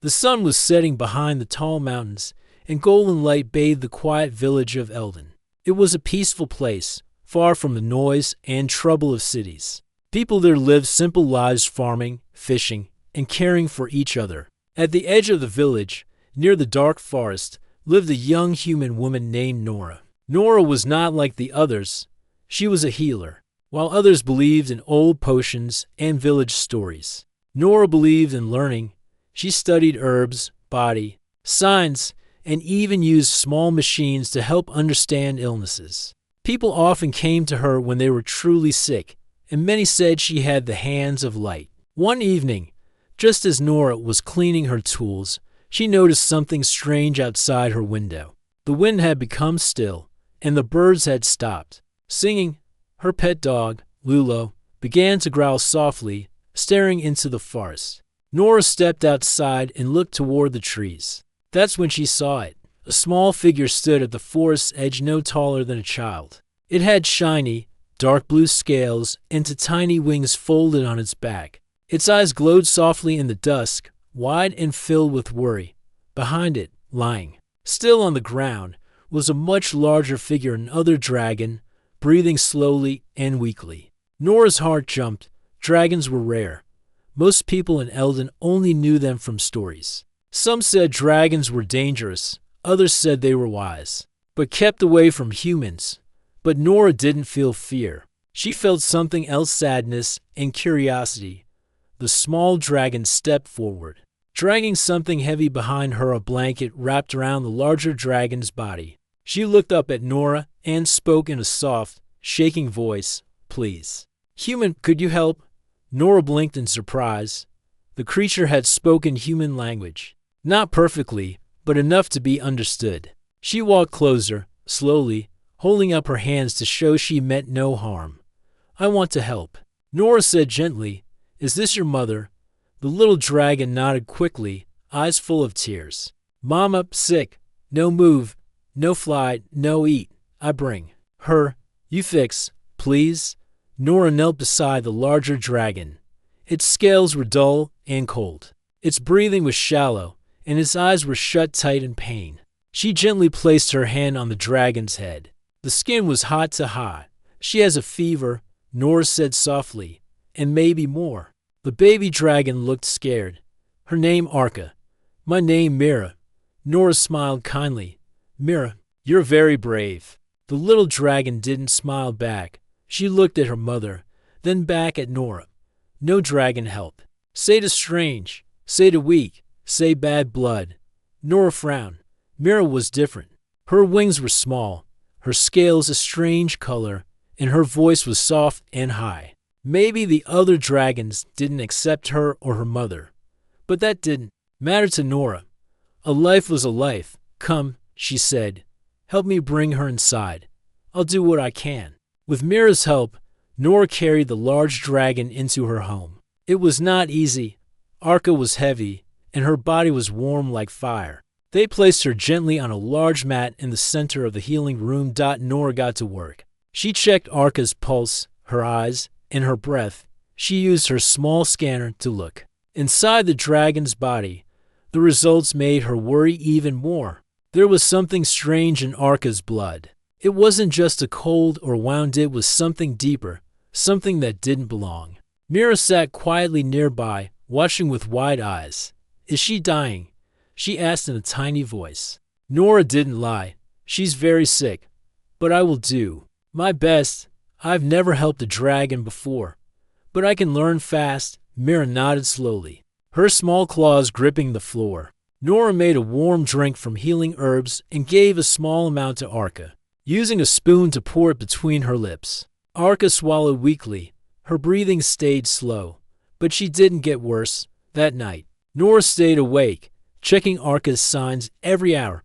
The sun was setting behind the tall mountains, and golden light bathed the quiet village of Eldon. It was a peaceful place, far from the noise and trouble of cities. People there lived simple lives, farming, fishing, and caring for each other. At the edge of the village, near the dark forest, lived a young human woman named Nora. Nora was not like the others. She was a healer. While others believed in old potions and village stories, Nora believed in learning. She studied herbs, body, signs, and even used small machines to help understand illnesses. People often came to her when they were truly sick, and many said she had the hands of light. One evening, just as Nora was cleaning her tools, she noticed something strange outside her window. The wind had become still, and the birds had stopped singing. Her pet dog, Lulo, began to growl softly, staring into the forest. Nora stepped outside and looked toward the trees. That's when she saw it. A small figure stood at the forest's edge, no taller than a child. It had shiny, dark blue scales and tiny wings folded on its back. Its eyes glowed softly in the dusk, wide and filled with worry. Behind it, lying still on the ground, was a much larger figure, another dragon, breathing slowly and weakly. Nora's heart jumped. Dragons were rare. Most people in Eldon only knew them from stories. Some said dragons were dangerous, others said they were wise, but kept away from humans. But Nora didn't feel fear. She felt something else, sadness and curiosity. The small dragon stepped forward, dragging something heavy behind her, a blanket wrapped around the larger dragon's body. She looked up at Nora and spoke in a soft, shaking voice, "Please, human, could you help?" Nora blinked in surprise. The creature had spoken human language. Not perfectly, but enough to be understood. She walked closer, slowly, holding up her hands to show she meant no harm. "I want to help," Nora said gently. "Is this your mother?" The little dragon nodded quickly, eyes full of tears. "Mama, sick. No move. No fly, no eat. I bring her. You fix, please." Nora knelt beside the larger dragon. Its scales were dull and cold. Its breathing was shallow, and its eyes were shut tight in pain. She gently placed her hand on the dragon's head. The skin was hot to hot. "She has a fever," Nora said softly, "and maybe more." The baby dragon looked scared. "Her name Arca. My name Mira." Nora smiled kindly. "Mira, you're very brave." The little dragon didn't smile back. She looked at her mother, then back at Nora. "No dragon help. Say to strange, say to weak, say bad blood." Nora frowned. Mira was different. Her wings were small, her scales a strange color, and her voice was soft and high. Maybe the other dragons didn't accept her or her mother, but that didn't matter to Nora. A life was a life. "Come," she said. "Help me bring her inside. I'll do what I can." With Mira's help, Nora carried the large dragon into her home. It was not easy. Arca was heavy, and her body was warm like fire. They placed her gently on a large mat in the center of the healing room. Nora got to work. She checked Arca's pulse, her eyes, and her breath. She used her small scanner to look inside the dragon's body. The results made her worry even more. There was something strange in Arca's blood. It wasn't just a cold or wound, it was something deeper, something that didn't belong. Mira sat quietly nearby, watching with wide eyes. "Is she dying?" she asked in a tiny voice. Nora didn't lie. "She's very sick, but I will do my best. I've never helped a dragon before, but I can learn fast." Mira nodded slowly, her small claws gripping the floor. Nora made a warm drink from healing herbs and gave a small amount to Arca, using a spoon to pour it between her lips. Arca swallowed weakly. Her breathing stayed slow, but she didn't get worse. That night, Nora stayed awake, checking Arca's signs every hour.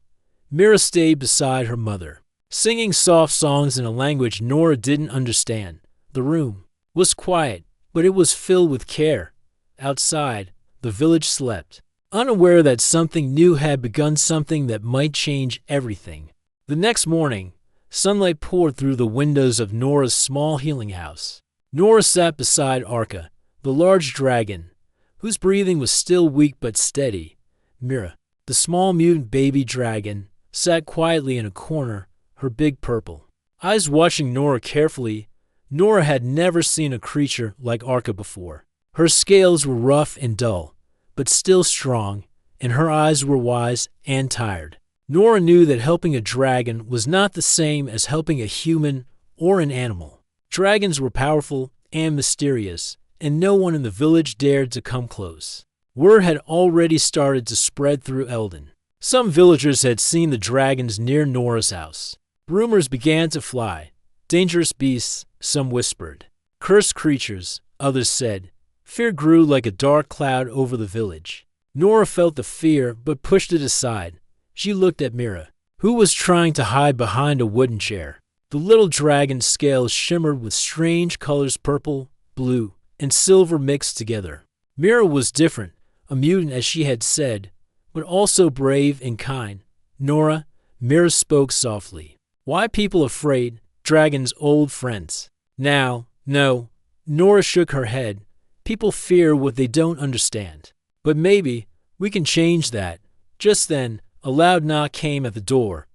Mira stayed beside her mother, singing soft songs in a language Nora didn't understand. The room was quiet, but it was filled with care. Outside, the village slept, unaware that something new had begun, something that might change everything. The next morning, sunlight poured through the windows of Nora's small healing house. Nora sat beside Arca, the large dragon, whose breathing was still weak but steady. Mira. The small mutant baby dragon sat quietly in a corner, her big purple eyes watching Nora carefully. Nora had never seen a creature like Arca before. Her scales were rough and dull, but still strong, and her eyes were wise and tired. Nora knew that helping a dragon was not the same as helping a human or an animal. Dragons were powerful and mysterious, and no one in the village dared to come close. Word had already started to spread through Eldon. Some villagers had seen the dragons near Nora's house. Rumors began to fly. Dangerous beasts, some whispered. Cursed creatures, others said. Fear grew like a dark cloud over the village. Nora felt the fear but pushed it aside. She looked at Mira, who was trying to hide behind a wooden chair. The little dragon's scales shimmered with strange colors, purple, blue, and silver mixed together. Mira was different, a mutant as she had said, but also brave and kind. Nora, Mira spoke softly. Why people afraid? Dragons old friends. Now, no. Nora shook her head. People fear what they don't understand. But maybe we can change that. Just then, a loud knock came at the door.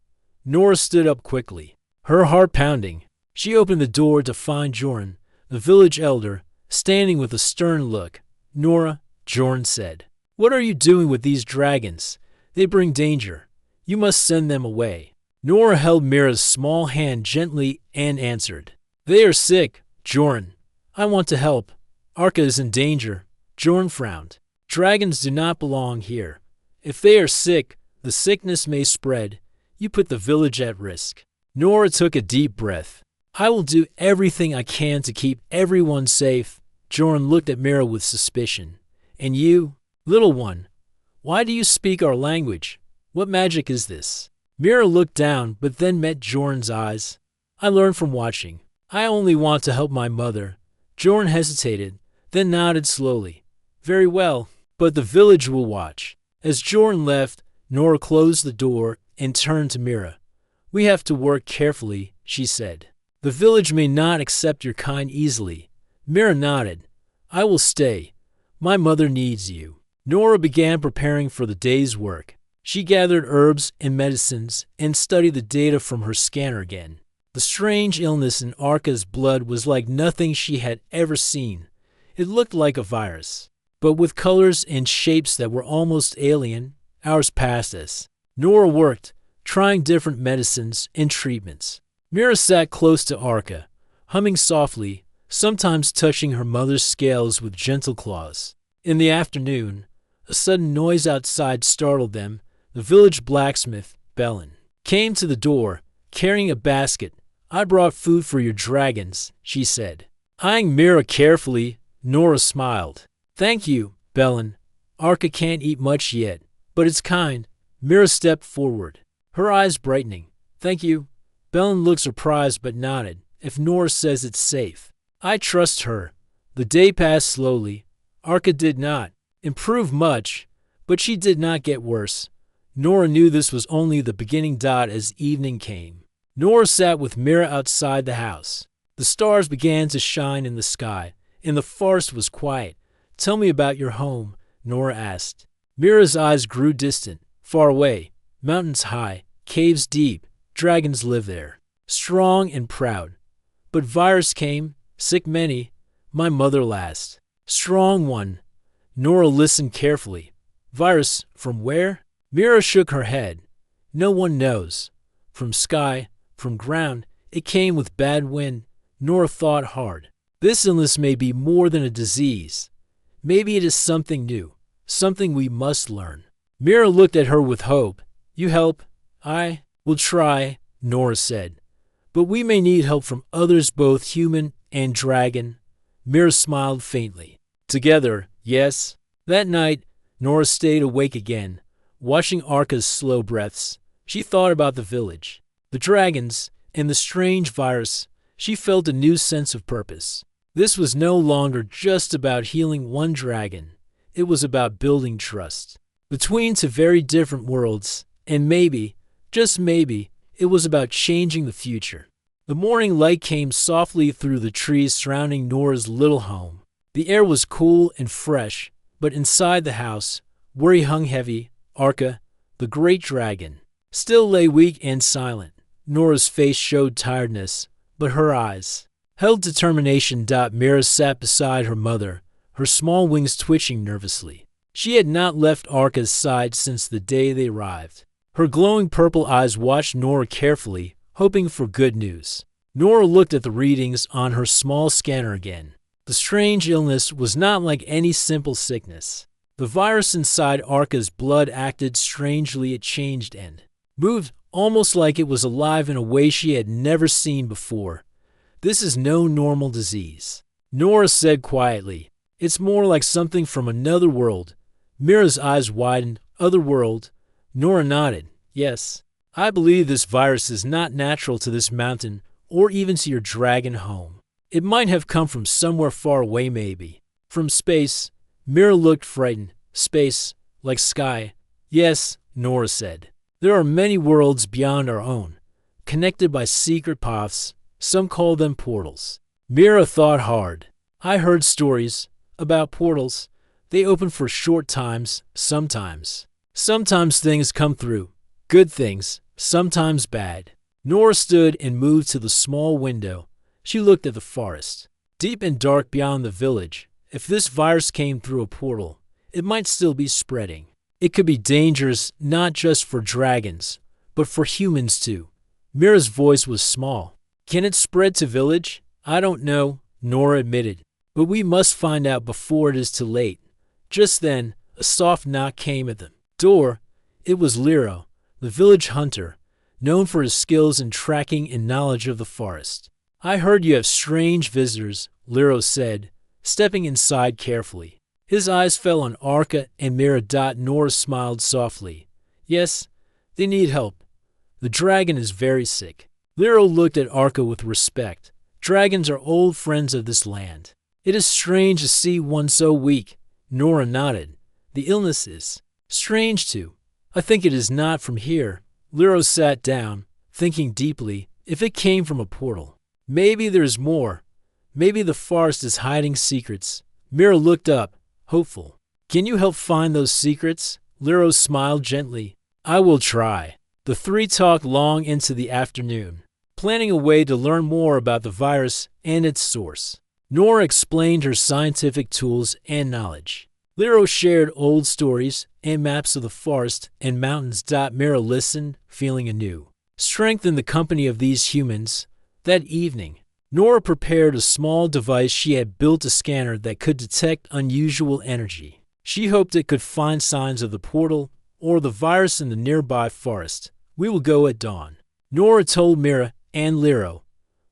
Nora stood up quickly, her heart pounding. She opened the door to find Joran, the village elder, standing with a stern look. Nora, Joran said, "What are you doing with these dragons? They bring danger. You must send them away." Nora held Mira's small hand gently and answered, "They are sick, Joran. I want to help. Arca is in danger." Joran frowned. "Dragons do not belong here. If they are sick, the sickness may spread. You put the village at risk." Nora took a deep breath. "I will do everything I can to keep everyone safe." Joran looked at Mira with suspicion. "And you, little one, why do you speak our language? What magic is this?" Mira looked down but then met Joran's eyes. "I learned from watching. I only want to help my mother." Joran hesitated, then nodded slowly. "Very well, but the village will watch." As Joran left, Nora closed the door and turned to Mira. "We have to work carefully," she said. "The village may not accept your kind easily." Mira nodded. "I will stay. My mother needs you." Nora began preparing for the day's work. She gathered herbs and medicines and studied the data from her scanner again. The strange illness in Arca's blood was like nothing she had ever seen. It looked like a virus, but with colors and shapes that were almost alien. Hours passed as Nora worked, trying different medicines and treatments. Mira sat close to Arca, humming softly, sometimes touching her mother's scales with gentle claws. In the afternoon, a sudden noise outside startled them. The village blacksmith, Bellin, came to the door, carrying a basket. "I brought food for your dragons," she said. Eyeing Mira carefully, Nora smiled. "Thank you, Bellin. Arca can't eat much yet, but it's kind." Mira stepped forward, her eyes brightening. "Thank you." Bellin looked surprised but nodded. "If Nora says it's safe, I trust her." The day passed slowly. Arca did not improve much, but she did not get worse. Nora knew this was only the beginning. As evening came, Nora sat with Mira outside the house. The stars began to shine in the sky, and the forest was quiet. "Tell me about your home," Nora asked. Mira's eyes grew distant, far away. "Mountains high, caves deep, dragons live there, strong and proud. But virus came, sick many, my mother last. Strong one." Nora listened carefully. "Virus, from where?" Mira shook her head. "No one knows. From sky, from ground, it came with bad wind." Nora thought hard. "This illness may be more than a disease. Maybe it is something new, something we must learn." Mira looked at her with hope. "You help?" "I will try," Nora said. "But we may need help from others, both human and dragon." Mira smiled faintly. "Together, yes." That night, Nora stayed awake again, watching Arca's slow breaths. She thought about the village, the dragons, and the strange virus. She felt a new sense of purpose. This was no longer just about healing one dragon. It was about building trust between two very different worlds, and maybe, just maybe, it was about changing the future. The morning light came softly through the trees surrounding Nora's little home. The air was cool and fresh, but inside the house, worry hung heavy. Arca, the great dragon, still lay weak and silent. Nora's face showed tiredness, but her eyes held determination. Mira sat beside her mother, her small wings twitching nervously. She had not left Arca's side since the day they arrived. Her glowing purple eyes watched Nora carefully, hoping for good news. Nora looked at the readings on her small scanner again. The strange illness was not like any simple sickness. The virus inside Arca's blood acted strangely. It changed and moved almost like it was alive in a way she had never seen before. This is no normal disease, Nora said quietly. It's more like something from another world. Mira's eyes widened. Other world? Nora nodded. Yes, I believe this virus is not natural to this mountain or even to your dragon home. It might have come from somewhere far away, maybe. From space. Mira looked frightened. Space, like sky. Yes, Nora said. There are many worlds beyond our own, connected by secret paths. Some call them portals. Mira thought hard. I heard stories about portals. They open for short times, sometimes. Sometimes things come through. Good things, sometimes bad. Nora stood and moved to the small window. She looked at the forest. Deep and dark beyond the village. If this virus came through a portal, it might still be spreading. It could be dangerous not just for dragons, but for humans too. Mira's voice was small. Can it spread to village? I don't know, Nora admitted. But we must find out before it is too late. Just then, a soft knock came at the door. It was Lero, the village hunter, known for his skills in tracking and knowledge of the forest. I heard you have strange visitors, Lero said, stepping inside carefully. His eyes fell on Arca and Mira. Nora smiled softly. Yes, they need help. The dragon is very sick. Lero looked at Arca with respect. Dragons are old friends of this land. It is strange to see one so weak. Nora nodded. The illness is strange too. I think it is not from here. Lero sat down, thinking deeply. If it came from a portal, maybe there's more. Maybe the forest is hiding secrets. Mira looked up, hopeful. Can you help find those secrets? Lero smiled gently. I will try. The three talked long into the afternoon, planning a way to learn more about the virus and its source. Nora explained her scientific tools and knowledge. Lero shared old stories and maps of the forest and mountains. Mira listened, feeling anew strength in the company of these humans. That evening, Nora prepared a small device she had built, a scanner that could detect unusual energy. She hoped it could find signs of the portal or the virus in the nearby forest. We will go at dawn, Nora told Mira and Lero.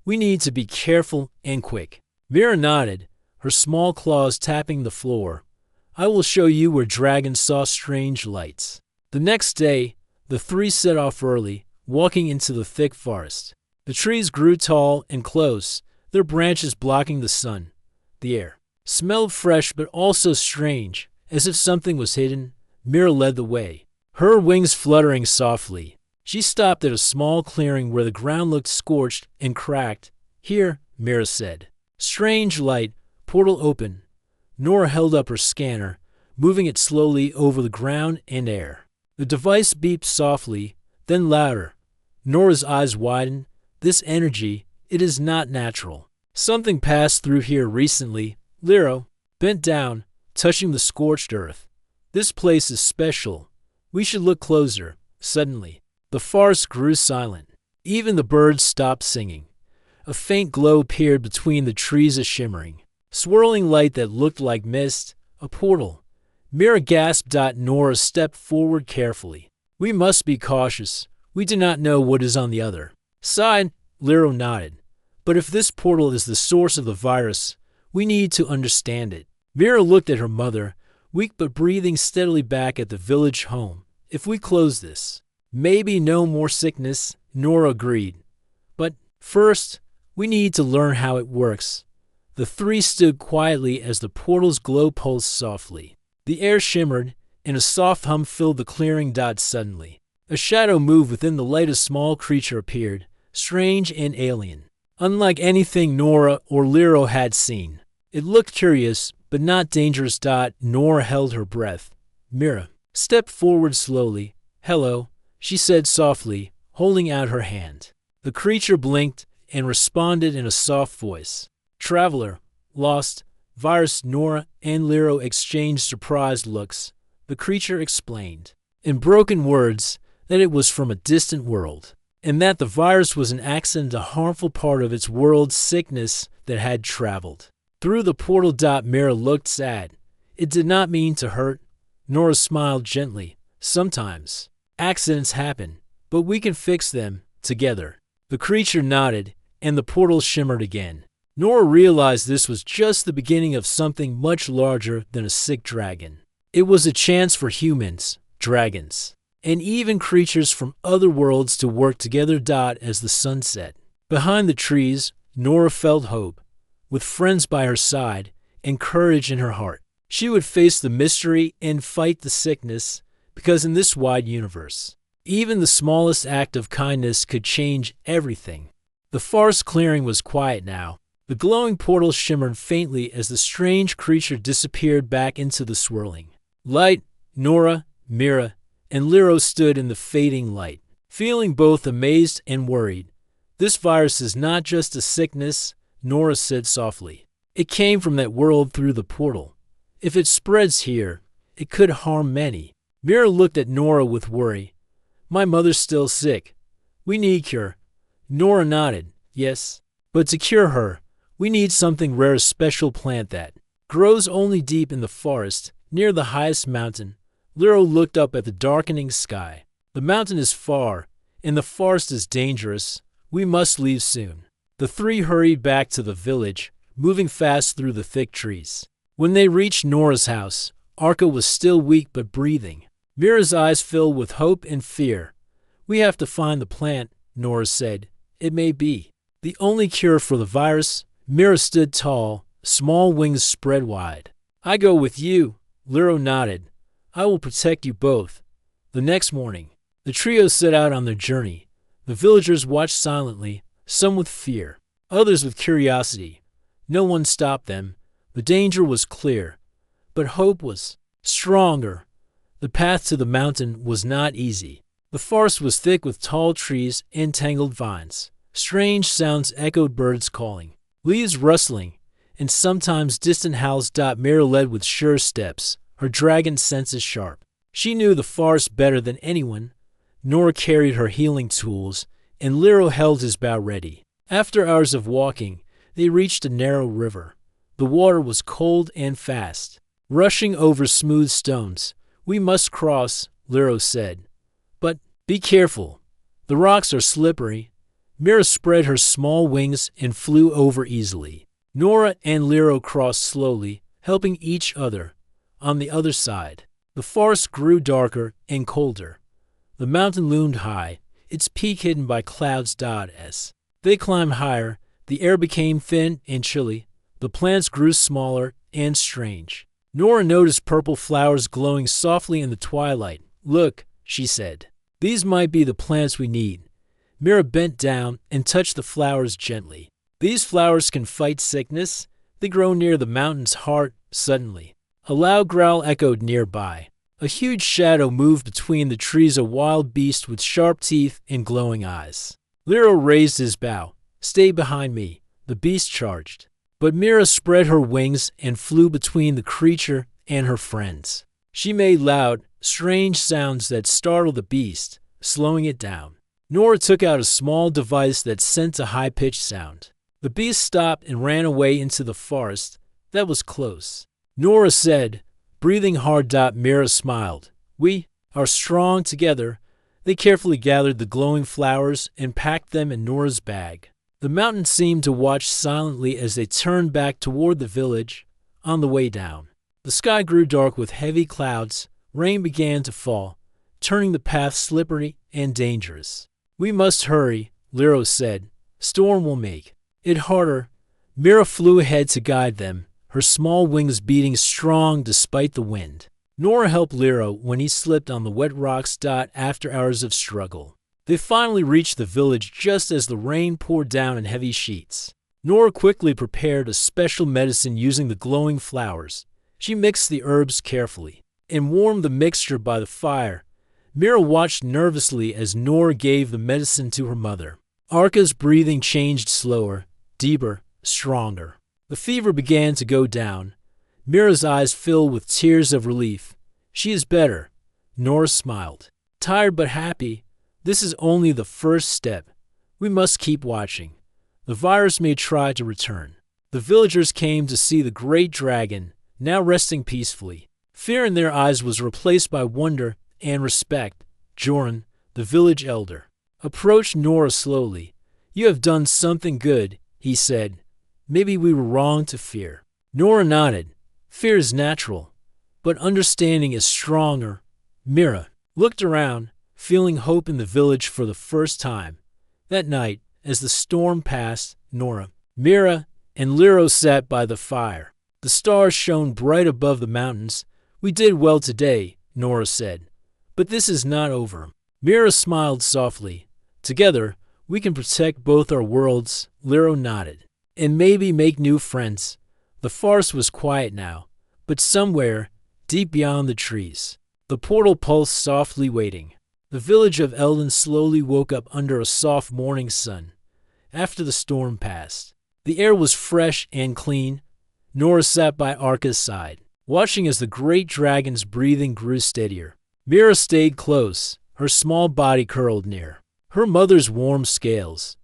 We need to be careful and quick. Mira nodded, her small claws tapping the floor. I will show you where dragons saw strange lights. The next day, the three set off early, walking into the thick forest. The trees grew tall and close, their branches blocking the sun. The air smelled fresh but also strange, as if something was hidden. Mira led the way, her wings fluttering softly. She stopped at a small clearing where the ground looked scorched and cracked. Here, Mira said. Strange light, portal open. Nora held up her scanner, moving it slowly over the ground and air. The device beeped softly, then louder. Nora's eyes widened. This energy, it is not natural. Something passed through here recently. Lero bent down, touching the scorched earth. This place is special. We should look closer. Suddenly, the forest grew silent. Even the birds stopped singing. A faint glow appeared between the trees, a shimmering, swirling light that looked like mist, a portal. Mira gasped. Nora stepped forward carefully. We must be cautious. We do not know what is on the other side. Lero nodded. But if this portal is the source of the virus, we need to understand it. Mira looked at her mother, weak but breathing steadily, back at the village home. If we close this, maybe no more sickness, Nora agreed. But first, we need to learn how it works. The three stood quietly as the portal's glow pulsed softly. The air shimmered, and a soft hum filled the clearing. Suddenly, a shadow moved within the light. A small creature appeared, strange and alien, unlike anything Nora or Lero had seen. It looked curious, but not dangerous. Nora held her breath. Mira stepped forward slowly. "Hello," she said softly, holding out her hand. The creature blinked and responded in a soft voice. "Traveler, lost." Virus, Nora, and Lero exchanged surprised looks. The creature explained, in broken words, that it was from a distant world, and that the virus was an accident, a harmful part of its world's sickness that had traveled through the portal. Mira looked sad. "It did not mean to hurt." Nora smiled gently. "Sometimes accidents happen, but we can fix them together." The creature nodded, and the portal shimmered again. Nora realized this was just the beginning of something much larger than a sick dragon. It was a chance for humans, dragons, and even creatures from other worlds to work together. As the sun set behind the trees, Nora felt hope. With friends by her side and courage in her heart, she would face the mystery and fight the sickness, because in this wide universe, even the smallest act of kindness could change everything. The forest clearing was quiet now. The glowing portal shimmered faintly as the strange creature disappeared back into the swirling light. Nora, Mira, and Lero stood in the fading light, feeling both amazed and worried. "This virus is not just a sickness," Nora said softly. "It came from that world through the portal. If it spreads here, it could harm many." Mira looked at Nora with worry. "My mother's still sick. We need cure." Nora nodded. "Yes, but to cure her, we need something rare, a special plant that grows only deep in the forest, near the highest mountain." Lero looked up at the darkening sky. "The mountain is far, and the forest is dangerous. We must leave soon." The three hurried back to the village, moving fast through the thick trees. When they reached Nora's house, Arca was still weak but breathing. Mira's eyes filled with hope and fear. "We have to find the plant," Nora said. "It may be the only cure for the virus." Mira stood tall, small wings spread wide. "I go with you." Lero nodded. "I will protect you both." The next morning, the trio set out on their journey. The villagers watched silently, some with fear, others with curiosity. No one stopped them. The danger was clear, but hope was stronger. The path to the mountain was not easy. The forest was thick with tall trees and tangled vines. Strange sounds echoed, birds calling, leaves rustling, and sometimes distant howls. Mira led with sure steps, her dragon senses sharp. She knew the forest better than anyone. Nora carried her healing tools, and Lero held his bow ready. After hours of walking, they reached a narrow river. The water was cold and fast, rushing over smooth stones. "We must cross," Lero said. "But be careful. The rocks are slippery." Mira spread her small wings and flew over easily. Nora and Lero crossed slowly, helping each other. On the other side, the forest grew darker and colder. The mountain loomed high, its peak hidden by clouds. As they climbed higher, the air became thin and chilly. The plants grew smaller and strange. Nora noticed purple flowers glowing softly in the twilight. "Look," she said. "These might be the plants we need." Mira bent down and touched the flowers gently. "These flowers can fight sickness. They grow near the mountain's heart." Suddenly, a loud growl echoed nearby. A huge shadow moved between the trees, a wild beast with sharp teeth and glowing eyes. Lero raised his bow. "Stay behind me," the beast charged. But Mira spread her wings and flew between the creature and her friends. She made loud, strange sounds that startled the beast, slowing it down. Nora took out a small device that sent a high-pitched sound. The beast stopped and ran away into the forest. That was close. Nora said, breathing hard. Mira smiled. "We are strong together." They carefully gathered the glowing flowers and packed them in Nora's bag. The mountain seemed to watch silently as they turned back toward the village. On the way down, the sky grew dark with heavy clouds. Rain began to fall, turning the path slippery and dangerous. "We must hurry," Lero said. "Storm will make it harder." Mira flew ahead to guide them, her small wings beating strong despite the wind. Nora helped Lero when he slipped on the wet rocks. After hours of struggle, they finally reached the village just as the rain poured down in heavy sheets. Nora quickly prepared a special medicine using the glowing flowers. She mixed the herbs carefully, and warmed the mixture by the fire. Mira watched nervously as Nora gave the medicine to her mother. Arka's breathing changed slower, deeper, stronger. The fever began to go down. Mira's eyes filled with tears of relief. She is better. Nora smiled. Tired but happy. This is only the first step. We must keep watching. The virus may try to return. The villagers came to see the great dragon, now resting peacefully. Fear in their eyes was replaced by wonder and respect. Joran, the village elder, approached Nora slowly. You have done something good, he said. Maybe we were wrong to fear. Nora nodded. Fear is natural, but understanding is stronger. Mira looked around, feeling hope in the village for the first time. That night, as the storm passed, Nora, Mira, and Liro sat by the fire. The stars shone bright above the mountains. We did well today, Nora said. But this is not over. Mira smiled softly. Together, we can protect both our worlds, Liro nodded. And maybe make new friends. The forest was quiet now, but somewhere, deep beyond the trees, the portal pulsed softly waiting. The village of Eldon slowly woke up under a soft morning sun. After the storm passed, the air was fresh and clean. Nora sat by Arka's side, watching as the great dragon's breathing grew steadier. Mira stayed close, her small body curled near her mother's warm scales.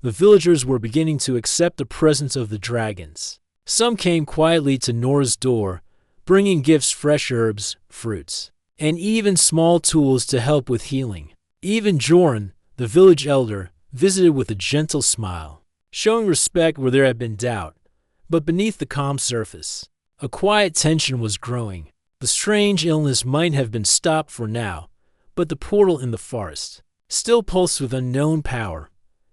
The villagers were beginning to accept the presence of the dragons. Some came quietly to Nora's door, bringing gifts, fresh herbs, fruits, and even small tools to help with healing. Even Joran, the village elder, visited with a gentle smile, showing respect where there had been doubt. But beneath the calm surface, a quiet tension was growing. The strange illness might have been stopped for now, but the portal in the forest still pulsed with unknown power.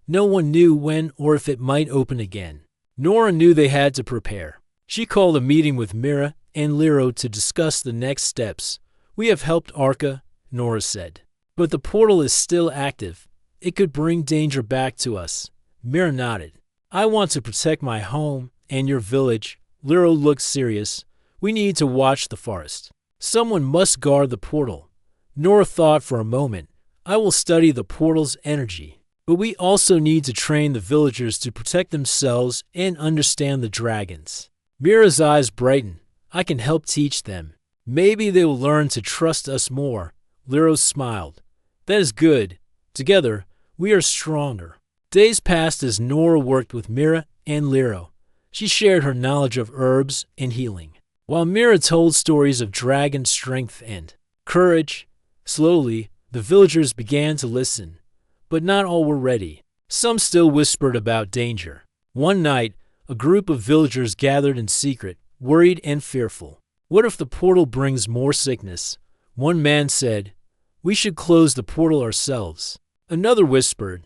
No one knew when or if it might open again. Nora knew they had to prepare. She called a meeting with Mira and Liro to discuss the next steps. We have helped Arka, Nora said. But the portal is still active. It could bring danger back to us. Mira nodded. I want to protect my home and your village. Liro looked serious. We need to watch the forest. Someone must guard the portal. Nora thought for a moment. I will study the portal's energy. But we also need to train the villagers to protect themselves and understand the dragons. Mira's eyes brightened. I can help teach them. Maybe they will learn to trust us more. Liro smiled. That is good. Together, we are stronger. Days passed as Nora worked with Mira and Liro. She shared her knowledge of herbs and healing, while Mira told stories of dragon strength and courage. Slowly, the villagers began to listen, but not all were ready. Some still whispered about danger. One night, a group of villagers gathered in secret, worried and fearful. What if the portal brings more sickness? One man said, we should close the portal ourselves. Another whispered,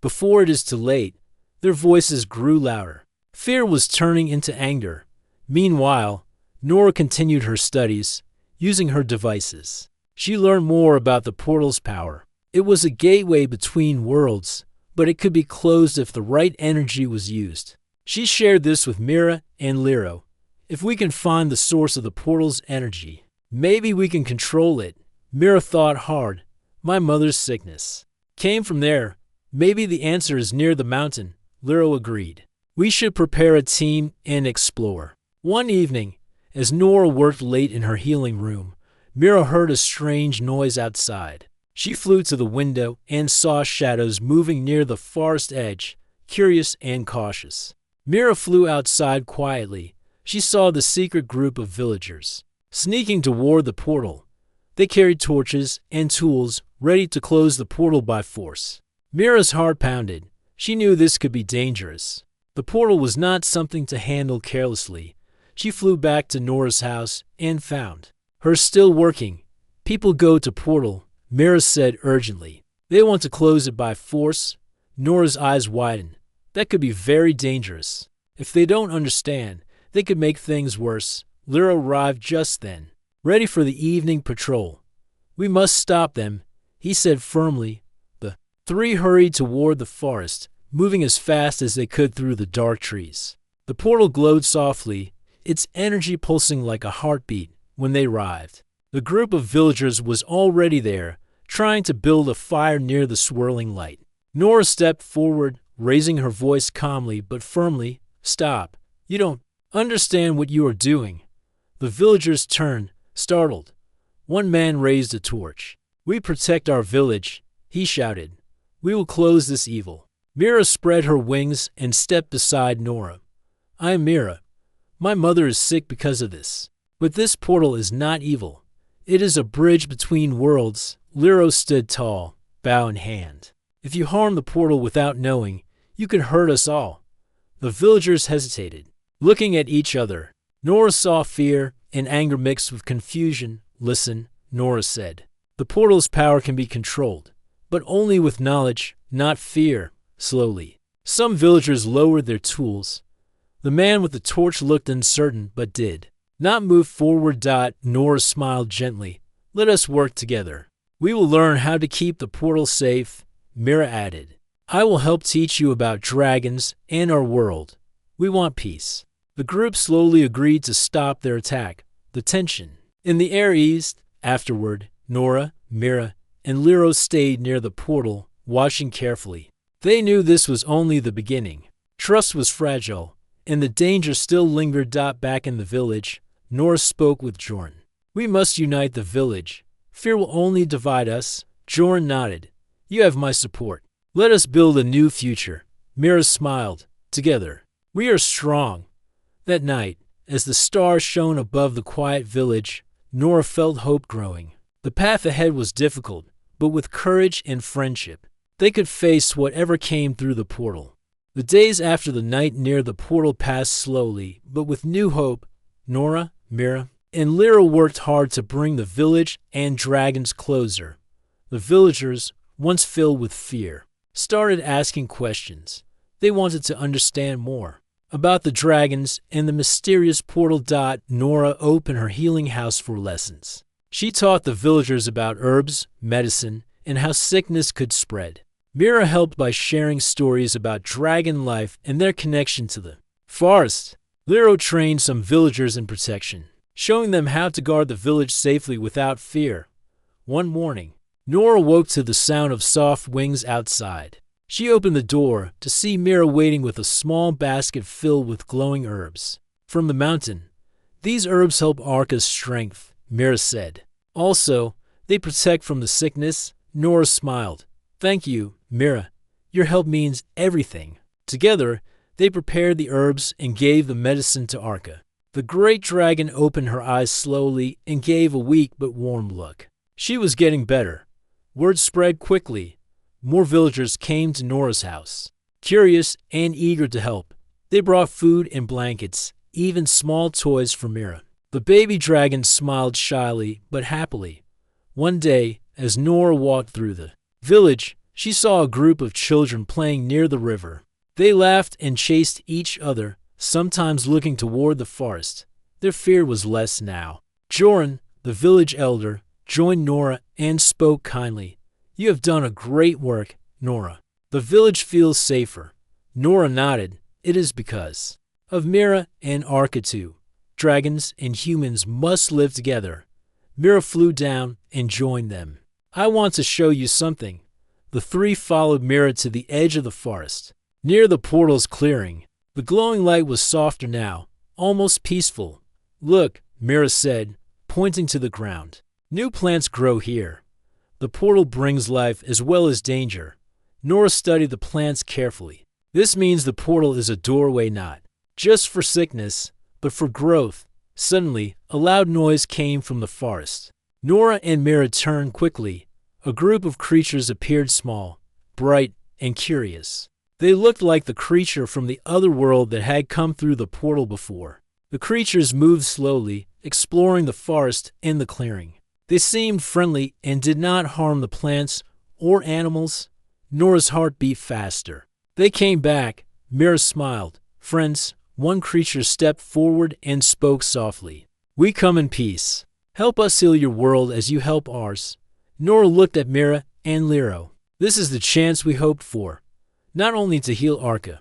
before it is too late. Their voices grew louder. Fear was turning into anger. Meanwhile, Nora continued her studies, using her devices. She learned more about the portal's power. It was a gateway between worlds, but it could be closed if the right energy was used. She shared this with Mira and Liro. If we can find the source of the portal's energy, maybe we can control it. Mira thought hard. My mother's sickness came from there. Maybe the answer is near the mountain. Liro agreed. We should prepare a team and explore. One evening, as Nora worked late in her healing room, Mira heard a strange noise outside. She flew to the window and saw shadows moving near the forest edge, curious and cautious. Mira flew outside quietly. She saw the secret group of villagers sneaking toward the portal. They carried torches and tools, ready to close the portal by force. Mira's heart pounded. She knew this could be dangerous. The portal was not something to handle carelessly. She flew back to Nora's house and found her still working. People go to portal, Mira said urgently. They want to close it by force. Nora's eyes widened. That could be very dangerous. If they don't understand, they could make things worse. Liro arrived just then, ready for the evening patrol. We must stop them, he said firmly. The three hurried toward the forest, moving as fast as they could through the dark trees. The portal glowed softly, its energy pulsing like a heartbeat when they arrived. The group of villagers was already there, trying to build a fire near the swirling light. Nora stepped forward, raising her voice calmly but firmly. "Stop. You don't understand what you are doing." The villagers turned, startled. One man raised a torch. "We protect our village," he shouted. "We will close this evil." Mira spread her wings and stepped beside Nora. "I am Mira. My mother is sick because of this. But this portal is not evil. It is a bridge between worlds." Liro stood tall, bow in hand. "If you harm the portal without knowing, you could hurt us all." The villagers hesitated, looking at each other. Nora saw fear and anger mixed with confusion. "Listen," Nora said. "The portal's power can be controlled, but only with knowledge, not fear." Slowly, some villagers lowered their tools. The man with the torch looked uncertain, but did not move forward. Nora smiled gently. "Let us work together. We will learn how to keep the portal safe." Mira added, "I will help teach you about dragons and our world. We want peace." The group slowly agreed to stop their attack. The tension in the air eased. Afterward, Nora, Mira, and Liro stayed near the portal, watching carefully. They knew this was only the beginning. Trust was fragile, and the danger still lingered. Back in the village, Nora spoke with Jorn. "We must unite the village. Fear will only divide us." Jorn nodded. "You have my support. Let us build a new future." Mira smiled. "Together, we are strong." That night, as the stars shone above the quiet village, Nora felt hope growing. The path ahead was difficult, but with courage and friendship, they could face whatever came through the portal. The days after the night near the portal passed slowly, but with new hope. Nora, Mira, and Lyra worked hard to bring the village and dragons closer. The villagers, once filled with fear, started asking questions. They wanted to understand more about the dragons and the mysterious portal. Nora opened her healing house for lessons. She taught the villagers about herbs, medicine, and how sickness could spread. Mira helped by sharing stories about dragon life and their connection to the forest. Liro trained some villagers in protection, showing them how to guard the village safely without fear. One morning, Nora woke to the sound of soft wings outside. She opened the door to see Mira waiting with a small basket filled with glowing herbs from the mountain. "These herbs help Arca's strength," Mira said. "Also, they protect from the sickness." Nora smiled. "Thank you, Mira. Your help means everything." Together, they prepared the herbs and gave the medicine to Arca. The great dragon opened her eyes slowly and gave a weak but warm look. She was getting better. Word spread quickly. More villagers came to Nora's house, curious and eager to help. They brought food and blankets, even small toys for Mira. The baby dragon smiled shyly but happily. One day, as Nora walked through the village, she saw a group of children playing near the river. They laughed and chased each other, sometimes looking toward the forest. Their fear was less now. Joran, the village elder, joined Nora and spoke kindly. "You have done a great work, Nora. The village feels safer." Nora nodded. "It is because of Mira and Arca too. Dragons and humans must live together." Mira flew down and joined them. "I want to show you something." The three followed Mira to the edge of the forest, near the portal's clearing. The glowing light was softer now, almost peaceful. "Look," Mira said, pointing to the ground. "New plants grow here. The portal brings life as well as danger." Nora studied the plants carefully. "This means the portal is a doorway not just for sickness, but for growth." Suddenly, a loud noise came from the forest. Nora and Mira turned quickly. A group of creatures appeared, small, bright, and curious. They looked like the creature from the other world that had come through the portal before. The creatures moved slowly, exploring the forest and the clearing. They seemed friendly and did not harm the plants or animals. Nora's heart beat faster. They came back. Mira smiled. "Friends," one creature stepped forward and spoke softly. "We come in peace. Help us heal your world as you help ours." Nora looked at Mira and Liro. "This is the chance we hoped for, not only to heal Arca,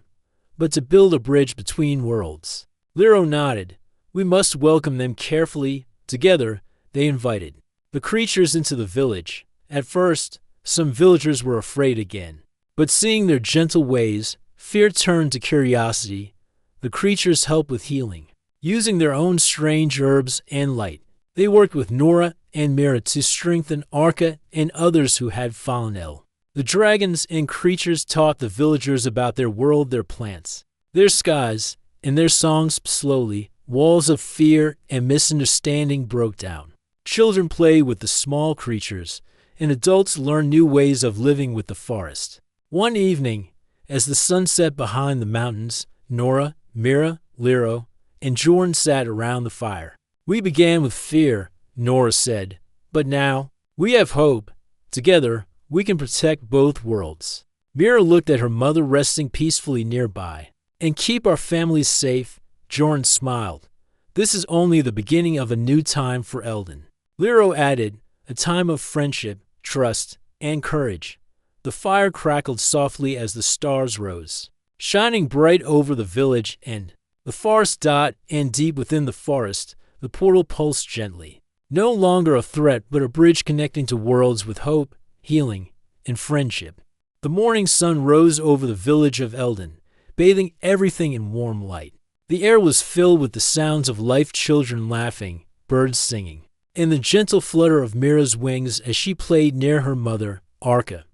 but to build a bridge between worlds." Liro nodded. "We must welcome them carefully." Together, they invited the creatures into the village. At first, some villagers were afraid again. But seeing their gentle ways, fear turned to curiosity. The creatures helped with healing, using their own strange herbs and light. They worked with Nora and Mira to strengthen Arca and others who had fallen ill. The dragons and creatures taught the villagers about their world, their plants, their skies, and their songs. Slowly, walls of fear and misunderstanding broke down. Children played with the small creatures, and adults learned new ways of living with the forest. One evening, as the sun set behind the mountains, Nora, Mira, Lero, and Jordan sat around the fire. "We began with fear," Nora said, "but now we have hope. Together, we can protect both worlds." Mira looked at her mother resting peacefully nearby. "And keep our families safe," Jordan smiled. "This is only the beginning of a new time for Eldon." Lero added, "A time of friendship, trust, and courage." The fire crackled softly as the stars rose, shining bright over the village and the forest. And deep within the forest, the portal pulsed gently. No longer a threat, but a bridge connecting to worlds with hope, healing, and friendship. The morning sun rose over the village of Eldon, bathing everything in warm light. The air was filled with the sounds of life, children laughing, birds singing, and the gentle flutter of Mira's wings as she played near her mother, Arca.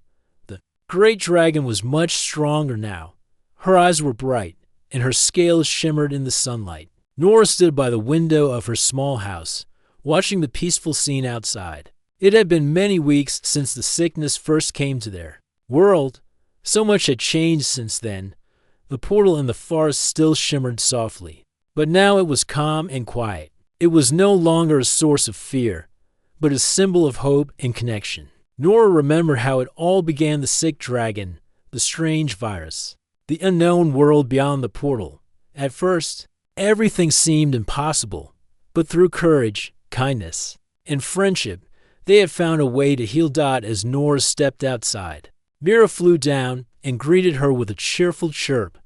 The great dragon was much stronger now. Her eyes were bright, and her scales shimmered in the sunlight. Nora stood by the window of her small house, watching the peaceful scene outside. It had been many weeks since the sickness first came to their world. So much had changed since then. The portal in the forest still shimmered softly, but now it was calm and quiet. It was no longer a source of fear, but a symbol of hope and connection. Nora remembered how it all began: the sick dragon, the strange virus, the unknown world beyond the portal. At first, everything seemed impossible, but through courage, kindness, and friendship, they had found a way to heal. As Nora stepped outside, Mira flew down and greeted her with a cheerful chirp.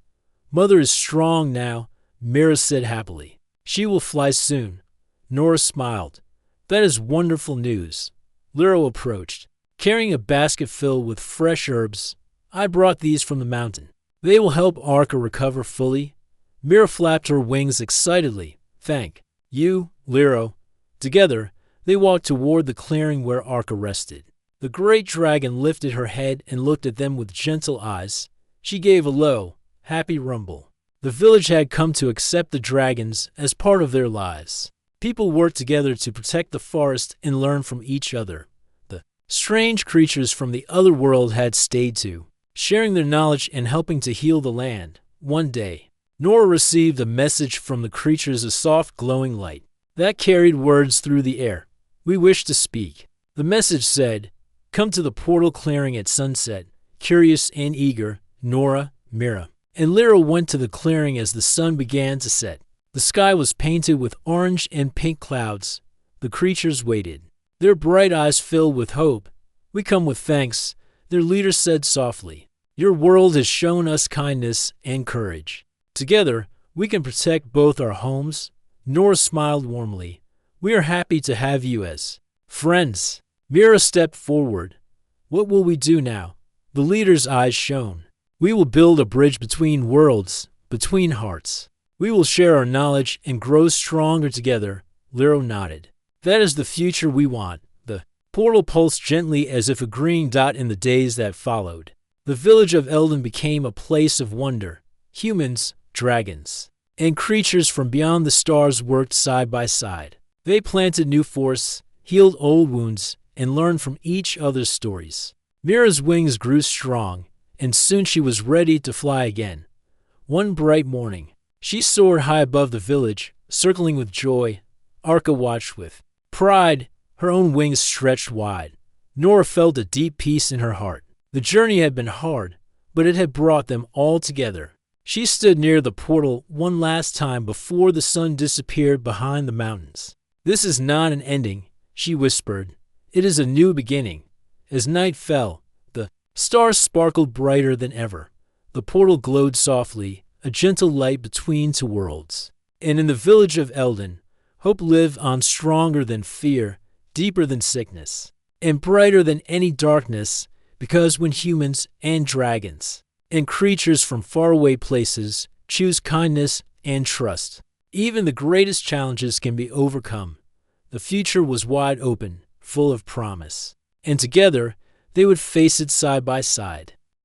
"Mother is strong now," Mira said happily. "She will fly soon." Nora smiled. "That is wonderful news." Lero approached, carrying a basket filled with fresh herbs. "I brought these from the mountain. They will help Arca recover fully." Mira flapped her wings excitedly. "Thank you, Lero." Together, they walked toward the clearing where Arca rested. The great dragon lifted her head and looked at them with gentle eyes. She gave a low, happy rumble. The village had come to accept the dragons as part of their lives. People worked together to protect the forest and learn from each other. The strange creatures from the other world had stayed too, sharing their knowledge and helping to heal the land. One day, Nora received a message from the creatures, a soft glowing light that carried words through the air. "We wish to speak." The message said, "Come to the portal clearing at sunset." Curious and eager, Nora, Mira, and Lero went to the clearing as the sun began to set. The sky was painted with orange and pink clouds. The creatures waited, their bright eyes filled with hope. "We come with thanks," their leader said softly. "Your world has shown us kindness and courage. Together, we can protect both our homes." Nora smiled warmly. "We are happy to have you as friends." Mira stepped forward. "What will we do now?" The leader's eyes shone. "We will build a bridge between worlds, between hearts. We will share our knowledge and grow stronger together." Lero nodded. "That is the future we want." The portal pulsed gently as if agreeing. In the days that followed, the village of Eldon became a place of wonder. Humans, dragons, and creatures from beyond the stars worked side by side. They planted new forests, healed old wounds, and learned from each other's stories. Mira's wings grew strong, and soon she was ready to fly again. One bright morning, she soared high above the village, circling with joy. Arca watched with pride, her own wings stretched wide. Nora felt a deep peace in her heart. The journey had been hard, but it had brought them all together. She stood near the portal one last time before the sun disappeared behind the mountains. "This is not an ending," she whispered. "It is a new beginning." As night fell, the stars sparkled brighter than ever. The portal glowed softly, a gentle light between two worlds. And in the village of Eldon, hope lived on stronger than fear, deeper than sickness, and brighter than any darkness, because when humans and dragons and creatures from faraway places choose kindness and trust, even the greatest challenges can be overcome. The future was wide open, full of promise, and together they would face it side by side.